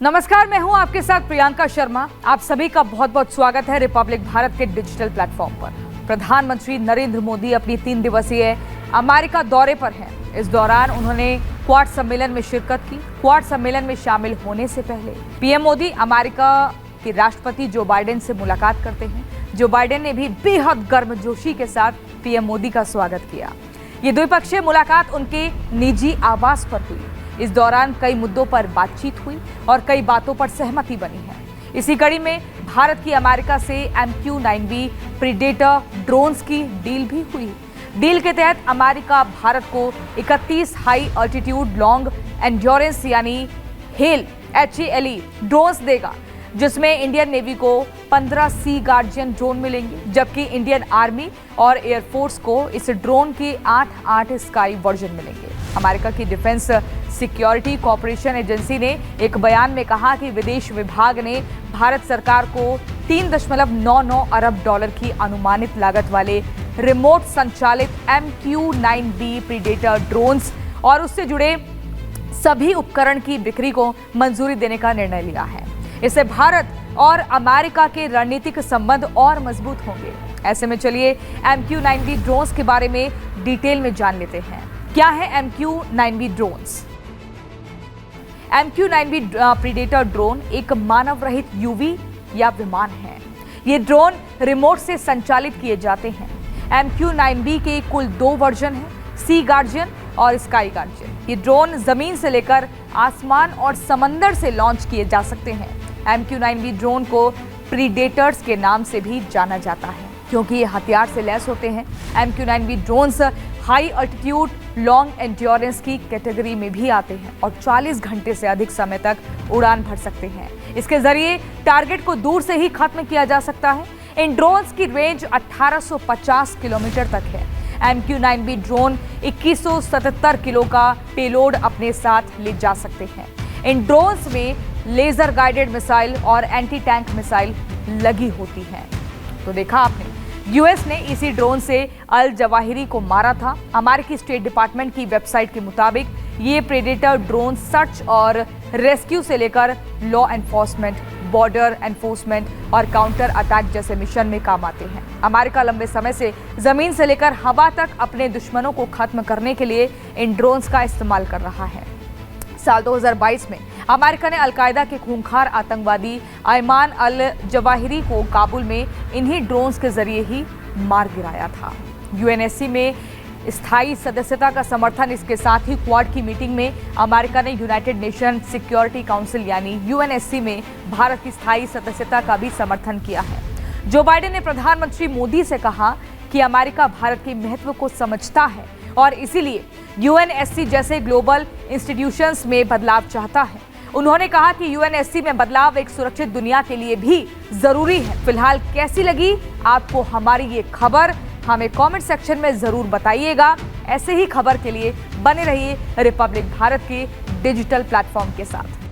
नमस्कार, मैं हूं आपके साथ प्रियंका शर्मा। आप सभी का बहुत बहुत स्वागत है रिपब्लिक भारत के डिजिटल प्लेटफॉर्म पर। प्रधानमंत्री नरेंद्र मोदी अपनी 3 दिवसीय अमेरिका दौरे पर हैं। इस दौरान उन्होंने क्वाड सम्मेलन में शिरकत की। क्वाड सम्मेलन में शामिल होने से पहले पीएम मोदी अमेरिका के राष्ट्रपति जो बाइडेन से मुलाकात करते हैं। जो बाइडेन ने भी बेहद गर्मजोशी के साथ पीएम मोदी का स्वागत किया। ये द्विपक्षीय मुलाकात उनके निजी आवास पर हुई। इस दौरान कई मुद्दों पर बातचीत हुई और कई बातों पर सहमति बनी है। इसी कड़ी में भारत की अमेरिका से MQ-9B प्रीडेटर ड्रोन्स की डील भी हुई। डील के तहत अमेरिका भारत को 31 हाई अल्टीट्यूड लॉन्ग एंड्योरेंस यानी हेल HALE ड्रोन्स देगा, जिसमें इंडियन नेवी को 15 सी गार्जियन ड्रोन मिलेंगे, जबकि इंडियन आर्मी और एयरफोर्स को इस ड्रोन के 8 स्काई वर्जन मिलेंगे। अमेरिका की डिफेंस सिक्योरिटी कॉर्पोरेशन एजेंसी ने एक बयान में कहा कि विदेश विभाग ने भारत सरकार को $3.99 अरब की अनुमानित लागत वाले रिमोट संचालित MQ-9B प्रीडेटर ड्रोन्स और उससे जुड़े सभी उपकरण की बिक्री को मंजूरी देने का निर्णय लिया है। इससे भारत और अमेरिका के रणनीतिक संबंध और मजबूत होंगे। ऐसे में चलिए MQ-9B ड्रोन्स के बारे में डिटेल में जान लेते हैं। क्या है MQ-9B drones? MQ-9B predator drone एक मानव रहित UV या विमान है। ये ड्रोन रिमोट से संचालित किए जाते हैं। MQ-9B के कुल 2 वर्जन हैं, सी गार्जियन और स्काई गार्जियन। ये ड्रोन जमीन से लेकर आसमान और समंदर से लॉन्च किए जा सकते हैं। MQ-9B ड्रोन को प्रीडेटर्स के नाम से भी जाना जाता है, क्योंकि ये हथियार से लैस होते हैं। MQ-9B drones high altitude long endurance की कैटेगरी में भी आते हैं और 40 घंटे से अधिक समय तक उड़ान भर सकते हैं। इसके जरिए टारगेट को दूर से ही खत्म किया जा सकता है। इन ड्रोन्स की रेंज 1850 किलोमीटर तक है। MQ-9B ड्रोन 2177 किलो का पेलोड अपने साथ ले जा सकते हैं। इन ड्रोन्स में लेजर गाइडेड मिसाइल और एंटी टैंक मिसाइल लगी होती हैं। तो देखा आपने, यूएस ने इसी ड्रोन से अल जवाहिरी को मारा था। अमेरिकी स्टेट डिपार्टमेंट की वेबसाइट के मुताबिक ये प्रेडेटर ड्रोन सर्च और रेस्क्यू से लेकर लॉ एनफोर्समेंट, बॉर्डर एनफोर्समेंट और काउंटर अटैक जैसे मिशन में काम आते हैं। अमेरिका लंबे समय से जमीन से लेकर हवा तक अपने दुश्मनों को खत्म करने के लिए इन ड्रोन्स का इस्तेमाल कर रहा है। साल 2022 में अमेरिका ने अलकायदा के खूंखार आतंकवादी अयमान अल जवाहिरी को काबुल में इन्हीं ड्रोन्स के जरिए ही मार गिराया था। UNSC में स्थायी सदस्यता का समर्थन, इसके साथ ही क्वाड की मीटिंग में अमेरिका ने यूनाइटेड नेशन सिक्योरिटी काउंसिल यानी UNSC में भारत की स्थायी सदस्यता का भी समर्थन किया है। जो बाइडेन ने प्रधानमंत्री मोदी से कहा कि अमेरिका भारत के महत्व को समझता है और इसीलिए UNSC जैसे ग्लोबल इंस्टीट्यूशंस में बदलाव चाहता है। उन्होंने कहा कि UNSC में बदलाव एक सुरक्षित दुनिया के लिए भी जरूरी है। फिलहाल कैसी लगी आपको हमारी ये खबर, हमें कमेंट सेक्शन में जरूर बताइएगा। ऐसे ही खबर के लिए बने रहिए रिपब्लिक भारत के डिजिटल प्लेटफॉर्म के साथ।